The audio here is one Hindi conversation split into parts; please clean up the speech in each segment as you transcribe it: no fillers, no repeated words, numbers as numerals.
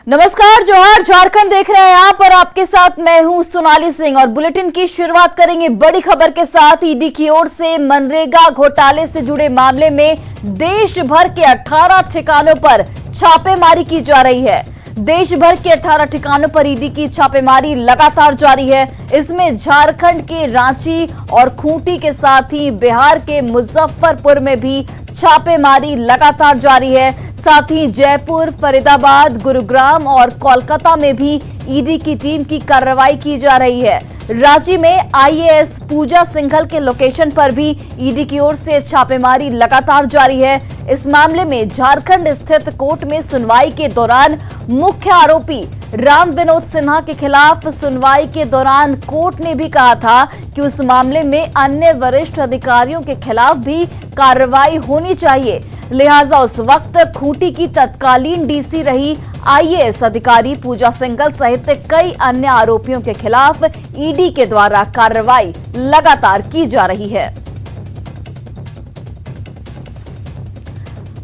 नमस्कार, जोहार, झारखंड देख रहे हैं आप और आपके साथ मैं हूं सोनाली सिंह। और बुलेटिन की शुरुआत करेंगे बड़ी खबर के साथ। ईडी की ओर से मनरेगा घोटाले से जुड़े मामले में देश भर के 18 ठिकानों पर छापेमारी की जा रही है। देश भर के 18 ठिकानों पर ईडी की छापेमारी लगातार जारी है। इसमें झारखंड के रांची और खूंटी के साथ ही बिहार के मुजफ्फरपुर में भी छापेमारी लगातार जारी है। साथ ही जयपुर, फरीदाबाद, गुरुग्राम और कोलकाता में भी ईडी की टीम की कार्रवाई की जा रही है। रांची में आईएएस पूजा सिंघल के लोकेशन पर भी ईडी की ओर से छापेमारी लगातार जारी है। इस मामले में झारखंड स्थित कोर्ट में सुनवाई के दौरान मुख्य आरोपी राम विनोद सिन्हा के खिलाफ सुनवाई के दौरान कोर्ट ने भी कहा था कि उस मामले में अन्य वरिष्ठ अधिकारियों के खिलाफ भी कार्रवाई होनी चाहिए। लिहाजा उस वक्त खूंटी की तत्कालीन डीसी रही आईएएस अधिकारी पूजा सिंघल सहित कई अन्य आरोपियों के खिलाफ ईडी के द्वारा कार्रवाई लगातार की जा रही है।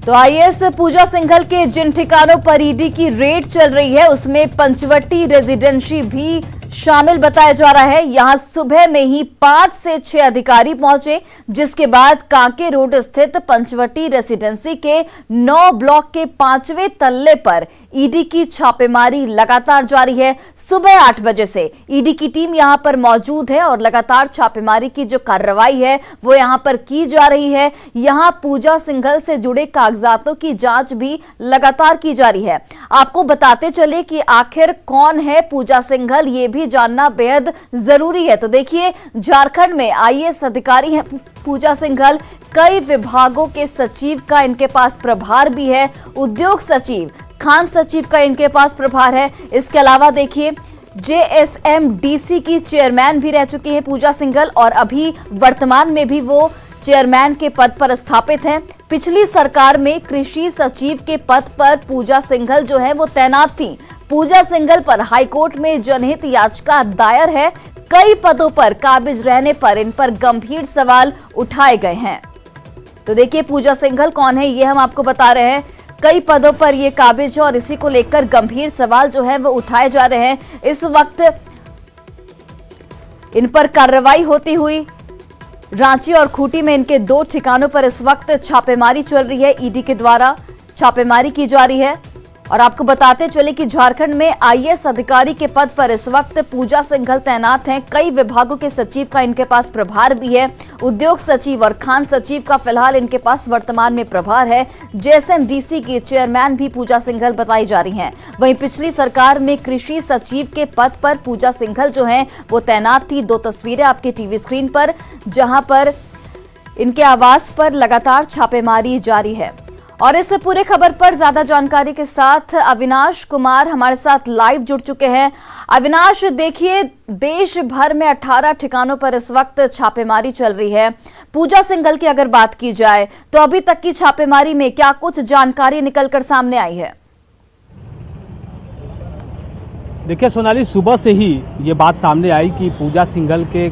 तो आईएएस पूजा सिंघल के जिन ठिकानों पर ईडी की रेड चल रही है उसमें पंचवटी रेजिडेंसी भी शामिल बताया जा रहा है। यहां सुबह में ही 5 से 6 अधिकारी पहुंचे, जिसके बाद कांके रोड स्थित पंचवटी रेसिडेंसी के 9 ब्लॉक के 5वें तल्ले पर ईडी की छापेमारी लगातार जारी है। सुबह 8 बजे से ईडी की टीम यहां पर मौजूद है और लगातार छापेमारी की जो कार्रवाई है वो यहां पर की जा रही है। यहां पूजा सिंघल से जुड़े कागजातों की जांच भी लगातार की जा रही है। आपको बताते चले कि आखिर कौन है पूजा सिंघल, ये भी जानना बेहद जरूरी है। तो देखिए, झारखंड में आईएएस अधिकारी हैं पूजा सिंघल। कई विभागों के सचिव का इनके पास प्रभार भी है। उद्योग सचिव, खान सचिव का इनके पास प्रभार है। इसके अलावा देखिए, जेएसएमडीसी की चेयरमैन भी रह चुकी है पूजा सिंघल और अभी वर्तमान में भी वो चेयरमैन के पद पर स्थापित हैं। पिछली सरकार में कृषि सचिव के पद पर पूजा सिंघल जो है वो तैनात थी। पूजा सिंघल पर हाईकोर्ट में जनहित याचिका दायर है। कई पदों पर काबिज रहने पर इन पर गंभीर सवाल उठाए गए हैं। तो देखिए, पूजा सिंघल कौन है ये हम आपको बता रहे हैं। कई पदों पर ये काबिज है और इसी को लेकर गंभीर सवाल जो है वो उठाए जा रहे हैं। इस वक्त इन पर कार्रवाई होती हुई रांची और खूंटी में इनके 2 ठिकानों पर इस वक्त छापेमारी चल रही है। ईडी के द्वारा छापेमारी की जा रही है। और आपको बताते चले कि झारखंड में आईएएस अधिकारी के पद पर इस वक्त पूजा सिंघल तैनात हैं। कई विभागों के सचिव का इनके पास प्रभार भी है। उद्योग सचिव और खान सचिव का फिलहाल इनके पास वर्तमान में प्रभार है। जेएसएमडीसी की चेयरमैन भी पूजा सिंघल बताई जा रही हैं। वहीं पिछली सरकार में कृषि सचिव के पद पर पूजा सिंघल जो हैं वो तैनात थी। 2 तस्वीरें आपके टीवी स्क्रीन पर, जहां पर इनके आवास पर लगातार छापेमारी जारी है। और इस पूरे खबर पर ज्यादा जानकारी के साथ अविनाश कुमार हमारे साथ लाइव जुड़ चुके हैं। अविनाश, देखिए, देश भर में 18 ठिकानों पर इस वक्त छापेमारी चल रही है। पूजा सिंघल की अगर बात की जाए तो अभी तक की छापेमारी में क्या कुछ जानकारी निकलकर सामने आई है? देखिए सोनाली, सुबह से ही ये बात सामने आई कि पूजा सिंघल के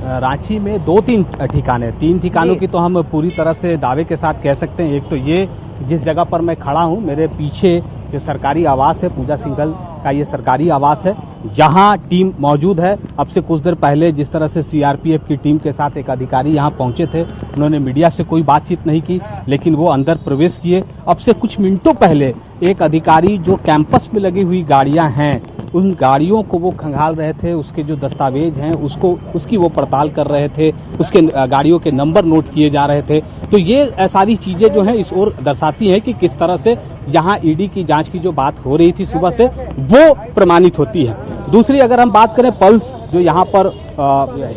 रांची में 2-3 ठिकाने, 3 ठिकानों की तो हम पूरी तरह से दावे के साथ कह सकते हैं। एक तो ये जिस जगह पर मैं खड़ा हूँ, मेरे पीछे जो सरकारी आवास है पूजा सिंघल का, ये सरकारी आवास है। यहाँ टीम मौजूद है। अब से कुछ देर पहले जिस तरह से सीआरपीएफ की टीम के साथ एक अधिकारी यहाँ पहुंचे थे, उन्होंने मीडिया से कोई बातचीत नहीं की, लेकिन वो अंदर प्रवेश किए। अब से कुछ मिनटों पहले एक अधिकारी जो कैंपस में लगी हुई गाड़ियाँ हैं उन गाड़ियों को वो खंगाल रहे थे, उसके जो दस्तावेज हैं उसकी वो पड़ताल कर रहे थे, उसके गाड़ियों के नंबर नोट किए जा रहे थे। तो ये सारी चीजें जो हैं इस ओर दर्शाती हैं कि किस तरह से यहाँ ईडी की जांच की जो बात हो रही थी सुबह से वो प्रमाणित होती है। दूसरी अगर हम बात करें, पल्स जो यहाँ पर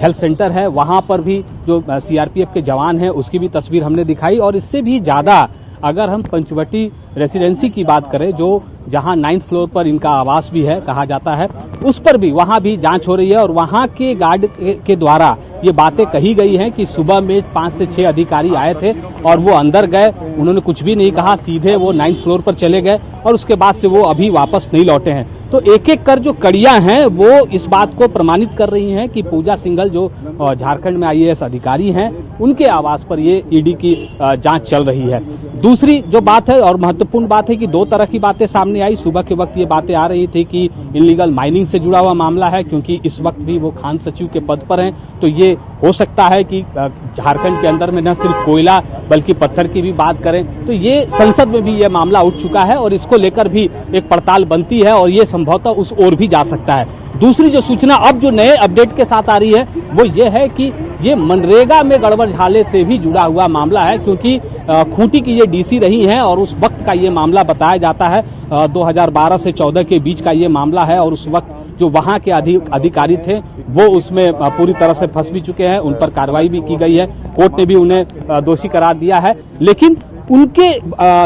हेल्थ सेंटर है, वहाँ पर भी जो सीआरपीएफ के जवान हैं उसकी भी तस्वीर हमने दिखाई। और इससे भी ज्यादा अगर हम पंचवटी रेसिडेंसी की बात करें, जो जहां 9th फ्लोर पर इनका आवास भी है कहा जाता है, उस पर भी वहां भी जांच हो रही है। और वहां के गार्ड के द्वारा ये बातें कही गई हैं कि सुबह में 5 से 6 अधिकारी आए थे और वो अंदर गए, उन्होंने कुछ भी नहीं कहा, सीधे वो 9th फ्लोर पर चले गए और उसके बाद से वो अभी वापस नहीं लौटे हैं। तो एक एक कर जो कड़ियां हैं वो इस बात को प्रमाणित कर रही हैं कि पूजा सिंघल जो झारखंड में आईएएस अधिकारी हैं, उनके आवास पर ये ईडी की जांच चल रही है। दूसरी जो बात है और महत्व महत्वपूर्ण बात है कि दो तरह की बातें सामने आई। सुबह के वक्त ये बातें आ रही थी कि इलीगल माइनिंग से जुड़ा हुआ मामला है, क्योंकि इस वक्त भी वो खान सचिव के पद पर हैं, तो ये हो सकता है कि झारखंड के अंदर में न सिर्फ कोयला बल्कि पत्थर की भी बात करें तो ये संसद में भी ये मामला उठ चुका है और इसको लेकर भी एक पड़ताल बनती है और ये संभवतः उस ओर भी जा सकता है। दूसरी जो सूचना अब जो नए अपडेट के साथ आ रही है वो ये है कि ये मनरेगा में गड़बड़ झाले से भी जुड़ा हुआ मामला है, क्योंकि खूंटी की ये डीसी रही हैं और उस वक्त का ये मामला बताया जाता है 2012 से 14 के बीच का ये मामला है और उस वक्त जो वहां के अधिकारी थे वो उसमें पूरी तरह से फंस भी चुके हैं। उन पर कार्रवाई भी की गई है, कोर्ट ने भी उन्हें दोषी करार दिया है, लेकिन उनके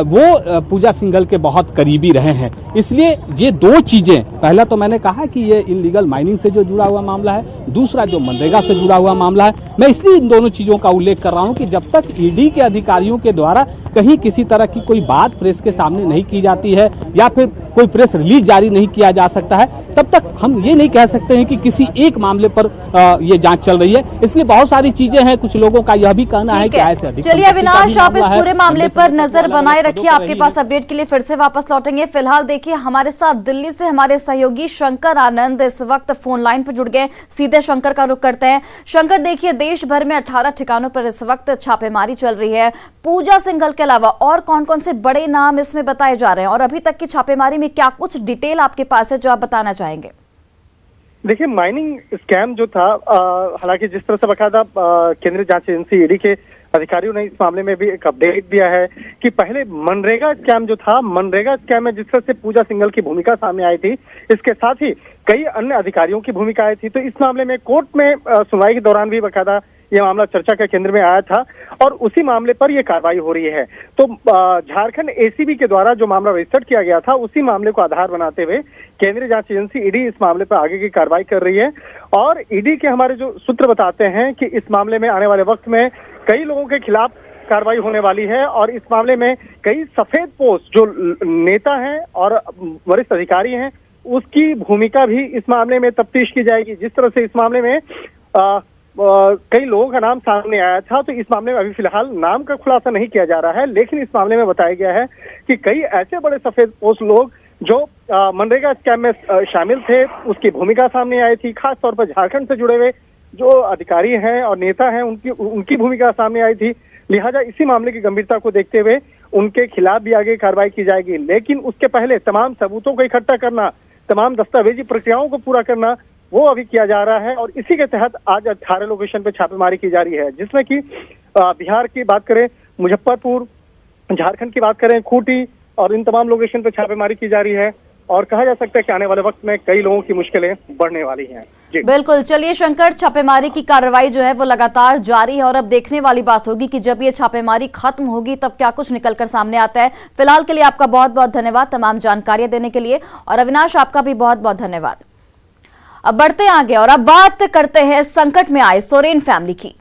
वो पूजा सिंघल के बहुत करीबी रहे हैं। इसलिए ये दो चीजें, पहला तो मैंने कहा कि ये इलीगल माइनिंग से जो जुड़ा हुआ मामला है, दूसरा जो मनरेगा से जुड़ा हुआ मामला है। मैं इसलिए इन दोनों चीजों का उल्लेख कर रहा हूं कि जब तक ईडी के अधिकारियों के द्वारा कहीं किसी तरह की कोई बात प्रेस के सामने नहीं की जाती है या फिर कोई प्रेस रिलीज जारी नहीं किया जा सकता है, तब तक हम ये नहीं कह सकते हैं कि किसी एक मामले पर ये जांच चल रही है। इसलिए बहुत सारी चीजें हैं। कुछ लोगों का यह भी कहना है कि ऐसे अधिक। चलिए अविनाश, आप इस पूरे मामले पर नजर बनाए रखिए, आपके पास अपडेट के लिए फिर से वापस लौटेंगे। फिलहाल देखिए हमारे साथ दिल्ली से हमारे सहयोगी शंकर आनंद इस वक्त फोन लाइन पर जुड़ गए। सीधे शंकर का रुख करते हैं। शंकर, देखिए देश भर में 18 ठिकानों पर इस वक्त छापेमारी चल रही है। पूजा सिंघल के अलावा और कौन कौन से बड़े नाम इसमें बताए जा रहे हैं और अभी तक की छापेमारी में क्या कुछ डिटेल आपके पास है जो आप बताना चाहेंगे? देखिए, माइनिंग स्कैम जो था, हालांकि जिस तरह से बकायदा केंद्रीय जांच एजेंसी ईडी के अधिकारियों ने इस मामले में भी एक अपडेट दिया है कि पहले मनरेगा स्कैम जो था, मनरेगा स्कैम में जिस तरह से पूजा सिंघल की भूमिका सामने आई थी, इसके साथ ही कई अन्य अधिकारियों की भूमिका आई थी। तो इस मामले में कोर्ट में सुनवाई के दौरान भी बकायदा ये मामला चर्चा के केंद्र में आया था और उसी मामले पर यह कार्रवाई हो रही है। तो झारखंड एसीबी के द्वारा जो मामला रजिस्टर्ड किया गया था, उसी मामले को आधार बनाते हुए केंद्रीय जांच एजेंसी ईडी इस मामले पर आगे की कार्रवाई कर रही है। और ईडी के हमारे जो सूत्र बताते हैं कि इस मामले में आने वाले वक्त में कई लोगों के खिलाफ कार्रवाई होने वाली है और इस मामले में कई सफेद पोस्ट जो नेता हैं और वरिष्ठ अधिकारी हैं, उसकी भूमिका भी इस मामले में तफ्तीश की जाएगी। जिस तरह से इस मामले में कई लोगों का नाम सामने आया था, तो इस मामले में अभी फिलहाल नाम का खुलासा नहीं किया जा रहा है, लेकिन इस मामले में बताया गया है कि कई ऐसे बड़े सफेद पोस्ट लोग जो मनरेगा स्कैम में शामिल थे, उसकी भूमिका सामने आई थी। खास तौर पर झारखंड से जुड़े हुए जो अधिकारी हैं और नेता हैं, उनकी भूमिका सामने आई थी। लिहाजा इसी मामले की गंभीरता को देखते हुए उनके खिलाफ भी आगे कार्रवाई की जाएगी, लेकिन उसके पहले तमाम सबूतों को इकट्ठा करना, तमाम दस्तावेजी प्रक्रियाओं को पूरा करना, वो अभी किया जा रहा है। और इसी के तहत आज 18 लोकेशन पे छापेमारी की जा रही है, जिसमें कि बिहार की बात करें मुजफ्फरपुर, झारखंड की बात करें खूंटी, और इन तमाम लोकेशन पे छापेमारी की जा रही है। और कहा जा सकता है कि आने वाले वक्त में कई लोगों की मुश्किलें बढ़ने वाली हैं। जी बिल्कुल। चलिए शंकर, छापेमारी की कार्रवाई जो है वो लगातार जारी है और अब देखने वाली बात होगी कि जब ये छापेमारी खत्म होगी तब क्या कुछ निकलकर सामने आता है। फिलहाल के लिए आपका बहुत बहुत धन्यवाद तमाम जानकारियां देने के लिए, और अविनाश आपका भी बहुत बहुत धन्यवाद। अब बढ़ते आगे और अब बात करते हैं संकट में आए सोरेन फैमिली की।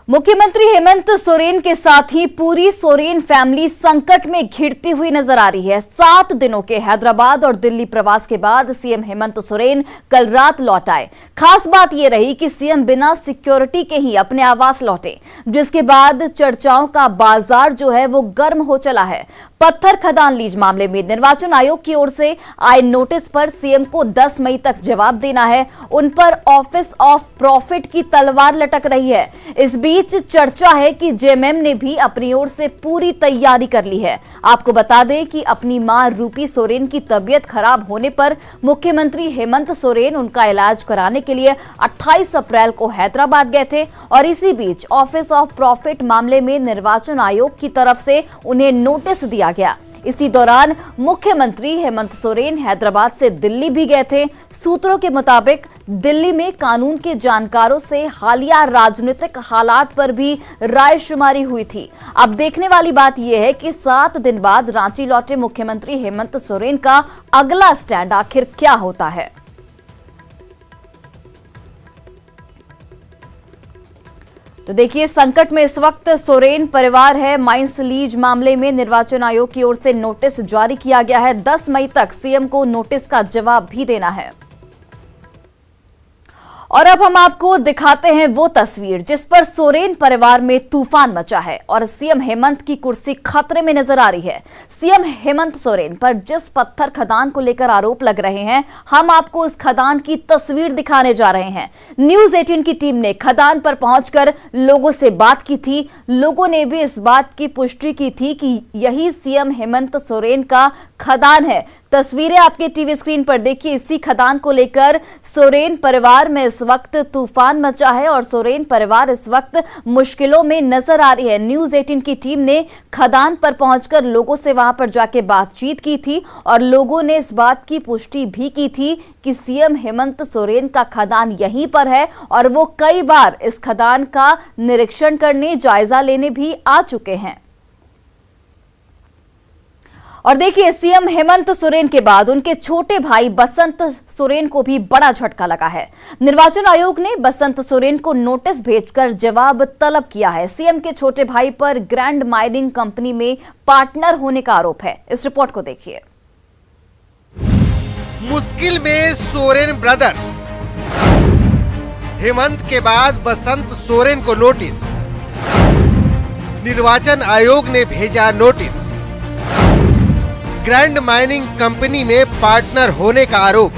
मुख्यमंत्री हेमंत सोरेन के साथ ही पूरी सोरेन फैमिली संकट में घिरती हुई नजर आ रही है। 7 दिनों के हैदराबाद और दिल्ली प्रवास के बाद सीएम हेमंत सोरेन कल रात लौट आए। खास बात यह रही कि सीएम बिना सिक्योरिटी के ही अपने आवास लौटे, जिसके बाद चर्चाओं का बाजार जो है वो गर्म हो चला है। पत्थर खदान लीज मामले में निर्वाचन आयोग की ओर से आए नोटिस पर सीएम को 10 मई तक जवाब देना है। उन पर ऑफिस ऑफ प्रॉफिट की तलवार लटक रही है। इस बीच चर्चा है कि जेएमएम ने भी अपनी ओर से पूरी तैयारी कर ली है। आपको बता दें कि अपनी मां रूपी सोरेन की तबीयत खराब होने पर मुख्यमंत्री हेमंत सोरेन उनका इलाज कराने के लिए 28 अप्रैल को हैदराबाद गए थे और इसी बीच ऑफिस ऑफ प्रॉफिट मामले में निर्वाचन आयोग की तरफ से उन्हें नोटिस दिया गया। इसी दौरान मुख्यमंत्री हेमंत सोरेन हैदराबाद से दिल्ली भी गए थे। सूत्रों के मुताबिक दिल्ली में कानून के जानकारों से हालिया राजनीतिक हालात पर भी रायशुमारी हुई थी। अब देखने वाली बात यह है कि 7 दिन बाद रांची लौटे मुख्यमंत्री हेमंत सोरेन का अगला स्टैंड आखिर क्या होता है। तो देखिए, संकट में इस वक्त सोरेन परिवार है। माइंस लीज मामले में निर्वाचन आयोग की ओर से नोटिस जारी किया गया है। 10 मई तक सीएम को नोटिस का जवाब भी देना है। और अब हम आपको दिखाते हैं वो तस्वीर जिस पर सोरेन परिवार में तूफान मचा है और सीएम हेमंत की कुर्सी खतरे में नजर आ रही है। सीएम हेमंत सोरेन पर जिस पत्थर खदान को लेकर आरोप लग रहे हैं, हम आपको उस खदान की तस्वीर दिखाने जा रहे हैं। न्यूज 18 की टीम ने खदान पर पहुंचकर लोगों से बात की थी। लोगों ने भी इस बात की पुष्टि की थी कि यही सीएम हेमंत सोरेन का खदान है। तस्वीरें आपके टीवी स्क्रीन पर देखिए। इसी खदान को लेकर सोरेन परिवार में इस वक्त तूफान मचा है और सोरेन परिवार इस वक्त मुश्किलों में नजर आ रही है। न्यूज 18 की टीम ने खदान पर पहुंचकर लोगों से वहां पर जाके बातचीत की थी और लोगों ने इस बात की पुष्टि भी की थी कि सीएम हेमंत सोरेन का खदान यहीं पर है और वो कई बार इस खदान का निरीक्षण करने, जायजा लेने भी आ चुके हैं। और देखिए, सीएम हेमंत सोरेन के बाद उनके छोटे भाई बसंत सोरेन को भी बड़ा झटका लगा है। निर्वाचन आयोग ने बसंत सोरेन को नोटिस भेजकर जवाब तलब किया है। सीएम के छोटे भाई पर ग्रैंड माइनिंग कंपनी में पार्टनर होने का आरोप है। इस रिपोर्ट को देखिए। मुश्किल में सोरेन ब्रदर्स, हेमंत के बाद बसंत सोरेन को नोटिस। निर्वाचन आयोग ने भेजा नोटिस। ग्रैंड माइनिंग कंपनी में पार्टनर होने का आरोप।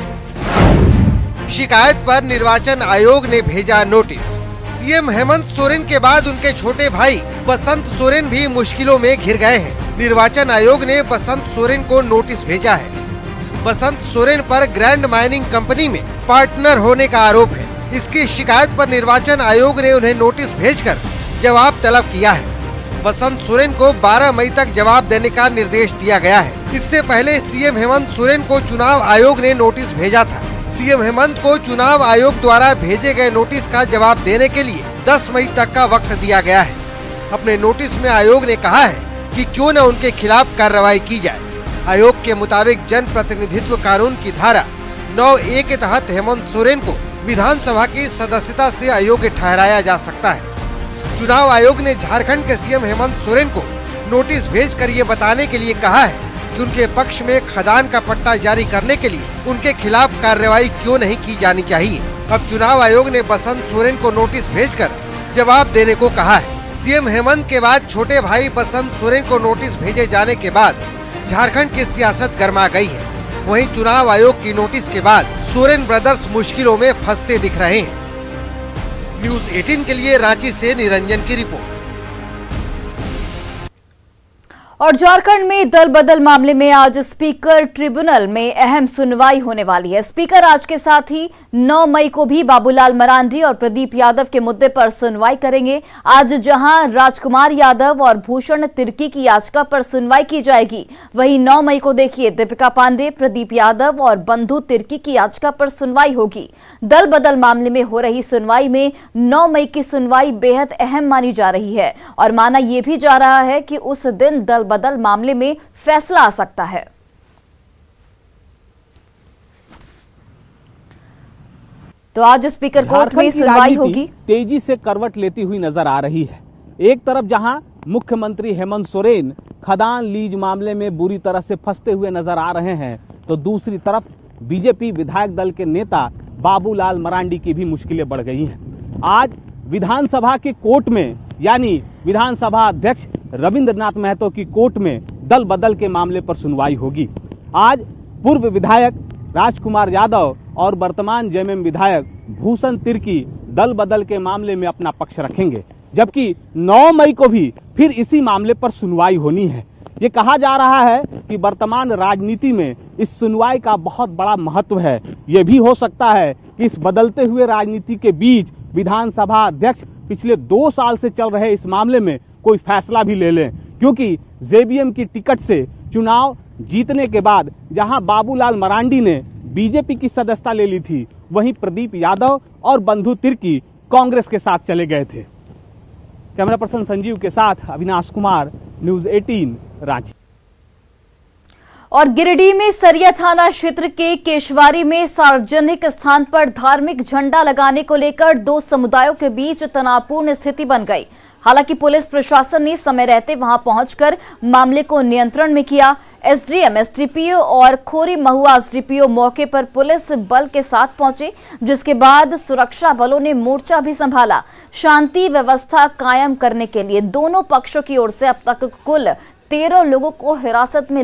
शिकायत पर निर्वाचन आयोग ने भेजा नोटिस। सीएम हेमंत सोरेन के बाद उनके छोटे भाई बसंत सोरेन भी मुश्किलों में घिर गए हैं। निर्वाचन आयोग ने बसंत सोरेन को नोटिस भेजा है। बसंत सोरेन पर ग्रैंड माइनिंग कंपनी में पार्टनर होने का आरोप है। इसकी शिकायत पर निर्वाचन आयोग ने उन्हें नोटिस भेजकर जवाब तलब किया है। बसंत सोरेन को 12 मई तक जवाब देने का निर्देश दिया गया है। इससे पहले सीएम हेमंत सोरेन को चुनाव आयोग ने नोटिस भेजा था। सीएम हेमंत को चुनाव आयोग द्वारा भेजे गए नोटिस का जवाब देने के लिए 10 मई तक का वक्त दिया गया है। अपने नोटिस में आयोग ने कहा है कि क्यों न उनके खिलाफ कार्रवाई की जाए। आयोग के मुताबिक जन प्रतिनिधित्व कानून की धारा 9A के तहत हेमंत सोरेन को विधानसभा की सदस्यता से अयोग्य ठहराया जा सकता है। चुनाव आयोग ने झारखंड के सीएम हेमंत सोरेन को नोटिस भेजकर ये बताने के लिए कहा है कि उनके पक्ष में खदान का पट्टा जारी करने के लिए उनके खिलाफ कार्रवाई क्यों नहीं की जानी चाहिए। अब चुनाव आयोग ने बसंत सोरेन को नोटिस भेजकर जवाब देने को कहा है। सीएम हेमंत के बाद छोटे भाई बसंत सोरेन को नोटिस भेजे जाने के बाद झारखंड की सियासत गर्मा गई है। वहीं चुनाव आयोग की नोटिस के बाद सोरेन ब्रदर्स मुश्किलों में फंसते दिख रहे हैं। न्यूज 18 के लिए रांची से निरंजन की रिपोर्ट। और झारखंड में दल बदल मामले में आज स्पीकर ट्रिब्यूनल में अहम सुनवाई होने वाली है। स्पीकर आज के साथ ही 9 मई को भी बाबूलाल मरांडी और प्रदीप यादव के मुद्दे पर सुनवाई करेंगे। आज जहां राजकुमार यादव और भूषण तिर्की की याचिका पर सुनवाई की जाएगी, वहीं 9 मई को देखिए दीपिका पांडे, प्रदीप यादव और बंधु तिर्की की याचिका पर सुनवाई होगी। दल बदल मामले में हो रही सुनवाई में 9 मई की सुनवाई बेहद अहम मानी जा रही है और माना यह भी जा रहा है कि उस दिन दल बदल मामले में फैसला आ सकता है। तो आज स्पीकर कोर्ट में सुनवाई होगी। तेजी से करवट लेती हुई नजर आ रही है। एक तरफ जहां मुख्यमंत्री हेमंत सोरेन खदान लीज मामले में बुरी तरह से फंसते हुए नजर आ रहे हैं, तो दूसरी तरफ बीजेपी विधायक दल के नेता बाबूलाल मरांडी की भी मुश्किलें बढ़ गई हैं। आज विधानसभा के कोर्ट में, यानी विधानसभा अध्यक्ष रविंद्रनाथ महतो की कोर्ट में दल बदल के मामले पर सुनवाई होगी। आज पूर्व विधायक राजकुमार यादव और वर्तमान जेएमएम विधायक भूषण तिर्की दल बदल के मामले में अपना पक्ष रखेंगे, जबकि 9 मई को भी फिर इसी मामले पर सुनवाई होनी है। ये कहा जा रहा है कि वर्तमान राजनीति में इस सुनवाई का बहुत बड़ा महत्व है। ये भी हो सकता है कि इस बदलते हुए राजनीति के बीच विधानसभा अध्यक्ष पिछले 2 साल से चल रहे इस मामले में कोई फैसला भी ले लें, क्योंकि जेबीएम की टिकट से चुनाव जीतने के बाद जहां बाबूलाल मरांडी ने बीजेपी की सदस्यता ले ली थी, वहीं प्रदीप यादव और बंधु तिर्की कांग्रेस के साथ चले गए थे। कैमरा पर्सन संजीव के साथ अविनाश कुमार, न्यूज 18 रांची। और गिरिडीह में सरिया थाना क्षेत्र के केशवारी में सार्वजनिक स्थान पर धार्मिक झंडा लगाने को लेकर दो समुदायों के बीच तनावपूर्ण स्थिति बन गई। हालांकि पुलिस प्रशासन ने समय रहते वहां पहुंचकर मामले को नियंत्रण में किया। एसडीएम, एसडीपीओ और खोरी महुआ एसडीपीओ मौके पर पुलिस बल के साथ पहुंचे, जिसके बाद सुरक्षा बलों ने मोर्चा भी संभाला। शांति व्यवस्था कायम करने के लिए दोनों पक्षों की ओर से अब तक कुल 13 लोगों को हिरासत में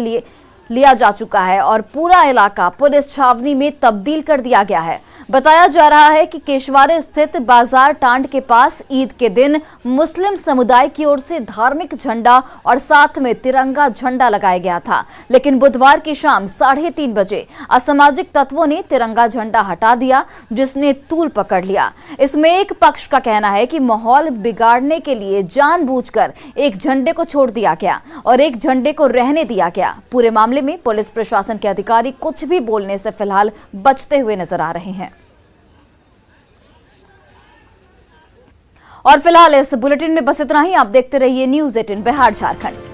लिया जा चुका है और पूरा इलाका पुलिस छावनी में तब्दील कर दिया गया है। बताया जा रहा है कि केशवारी स्थित बाजार टांड के पास ईद के दिन मुस्लिम समुदाय की ओर से धार्मिक झंडा और साथ में तिरंगा झंडा लगाया गया था, लेकिन बुधवार की शाम 3:30 बजे असामाजिक तत्वों ने तिरंगा झंडा हटा दिया, जिसने तूल पकड़ लिया। इसमें एक पक्ष का कहना है कि माहौल बिगाड़ने के लिए जानबूझकर एक झंडे को छोड़ दिया गया और एक झंडे को रहने दिया गया। पूरे मामले में पुलिस प्रशासन के अधिकारी कुछ भी बोलने से फिलहाल बचते हुए नजर आ रहे हैं। और फिलहाल इस बुलेटिन में बस इतना ही। आप देखते रहिए न्यूज़ 18 बिहार झारखंड।